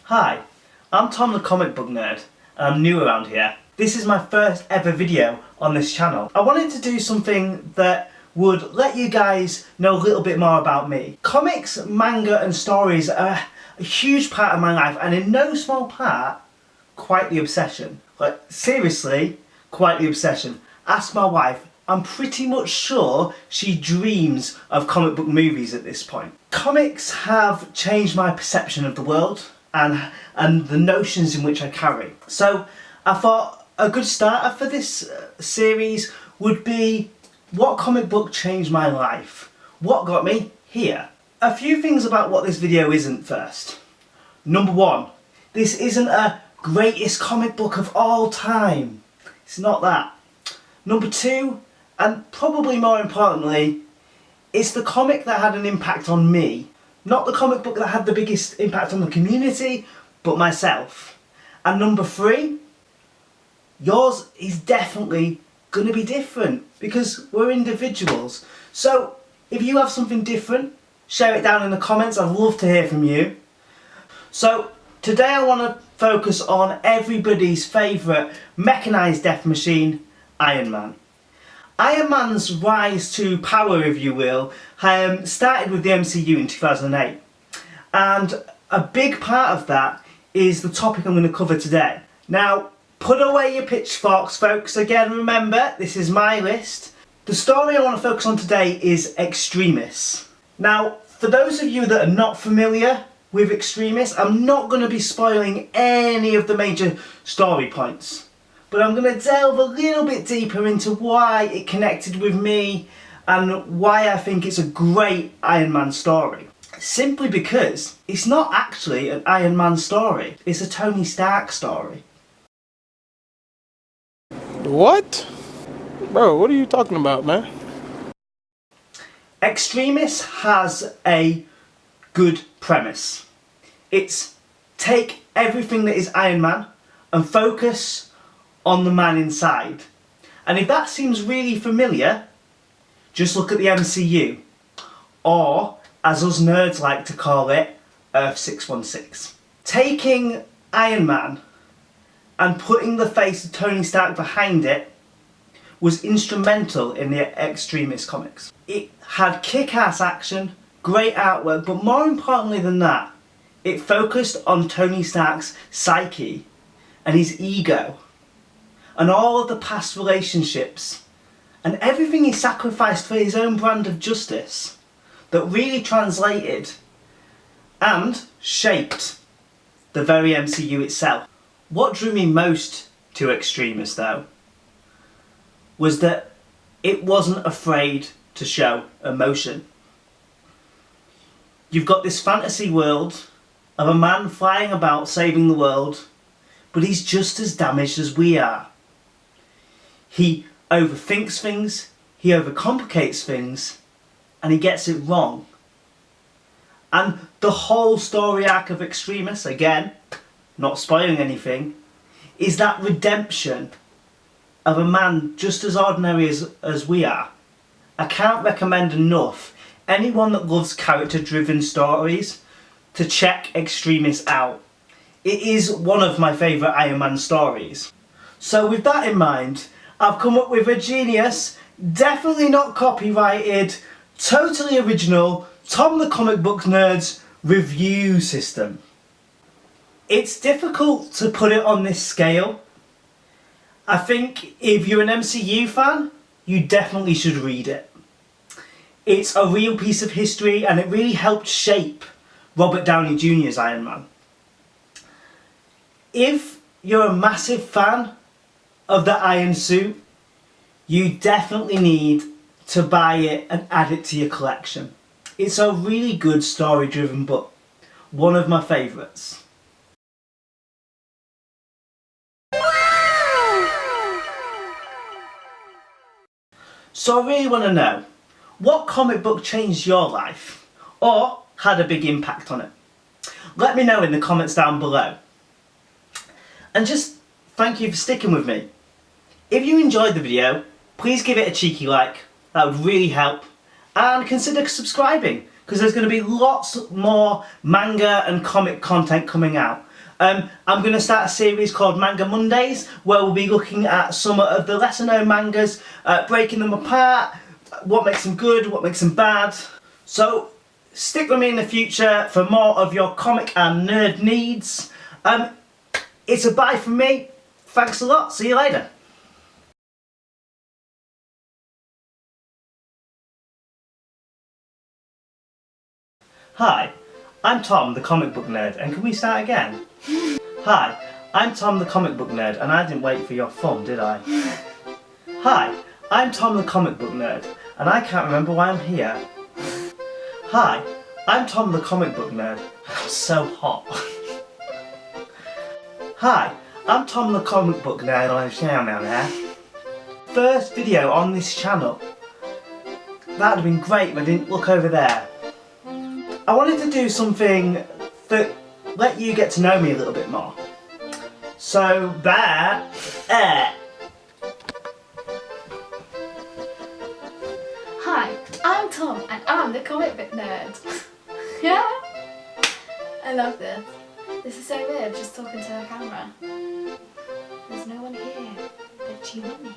Hi, I'm Tom the Comic Book Nerd, and I'm new around here. This is my first ever video on this channel. I wanted to do something that would let you guys know a little bit more about me. Comics, manga and stories are a huge part of my life, and in no small part, quite the obsession. Like, seriously, quite the obsession. Ask my wife, I'm pretty much sure she dreams of comic book movies at this point. Comics have changed my perception of the world and the notions in which I carry. So I thought a good starter for this series would be what comic book changed my life? What got me here? A few things about what this video isn't first. Number one, this isn't a greatest comic book of all time. It's not that. Number two, and probably more importantly, it's the comic that had an impact on me. Not the comic book that had the biggest impact on the community, but myself. And number three, yours is definitely going to be different because we're individuals. So if you have something different, share it down in the comments. I'd love to hear from you. So today I want to focus on everybody's favourite mechanised death machine, Iron Man. Iron Man's rise to power, if you will, started with the MCU in 2008. And a big part of that is the topic I'm going to cover today. Now, put away your pitchforks, folks. Again, remember, this is my list. The story I want to focus on today is Extremis. Now, for those of you that are not familiar with Extremis, I'm not going to be spoiling any of the major story points. But I'm going to delve a little bit deeper into why it connected with me and why I think it's a great Iron Man story. Simply because it's not actually an Iron Man story, it's a Tony Stark story. What? Bro, what are you talking about, man? Extremis has a good premise. It's take everything that is Iron Man and focus on the man inside. And if that seems really familiar, just look at the MCU, or as us nerds like to call it, Earth 616. Taking Iron Man and putting the face of Tony Stark behind it was instrumental in the Extremis comics. It had kick-ass action, great artwork, but more importantly than that, it focused on Tony Stark's psyche and his ego and all of the past relationships and everything he sacrificed for his own brand of justice that really translated and shaped the very MCU itself. What drew me most to Extremis, though, was that it wasn't afraid to show emotion. You've got this fantasy world of a man flying about saving the world, but he's just as damaged as we are. He overthinks things, he overcomplicates things, and he gets it wrong. And the whole story arc of Extremis, again, not spoiling anything, is that redemption of a man just as ordinary as we are. I can't recommend enough anyone that loves character-driven stories to check Extremis out. It is one of my favourite Iron Man stories. So with that in mind, I've come up with a genius, definitely not copyrighted, totally original, Tom the Comic Book Nerd's review system. It's difficult to put it on this scale. I think if you're an MCU fan, you definitely should read it. It's a real piece of history and it really helped shape Robert Downey Jr.'s Iron Man. If you're a massive fan of the Iron Suit, you definitely need to buy it and add it to your collection. It's a really good story-driven book, one of my favourites. So I really want to know, what comic book changed your life or had a big impact on it? Let me know in the comments down below. And just thank you for sticking with me. If you enjoyed the video, please give it a cheeky like, that would really help, and consider subscribing because there's going to be lots more manga and comic content coming out. I'm going to start a series called Manga Mondays, where we'll be looking at some of the lesser known mangas, breaking them apart, what makes them good, what makes them bad. So stick with me in the future for more of your comic and nerd needs. It's a bye from me. Thanks a lot. See you later. Hi, I'm Tom, the comic book nerd, and can we start again? Hi, I'm Tom, the comic book nerd, and I didn't wait for your fun, did I? Hi, I'm Tom, the comic book nerd, and I can't remember why I'm here. Hi, I'm Tom, the comic book nerd, and I'm so hot. Hi, I'm Tom, the comic book nerd, and I'm there. First video on this channel. That would have been great if I didn't look over there. I wanted to do something that let you get to know me a little bit more. So there. Hi, I'm Tom and I'm the comic book nerd. Yeah? I love this. This is so weird, just talking to the camera. There's no one here but you and me.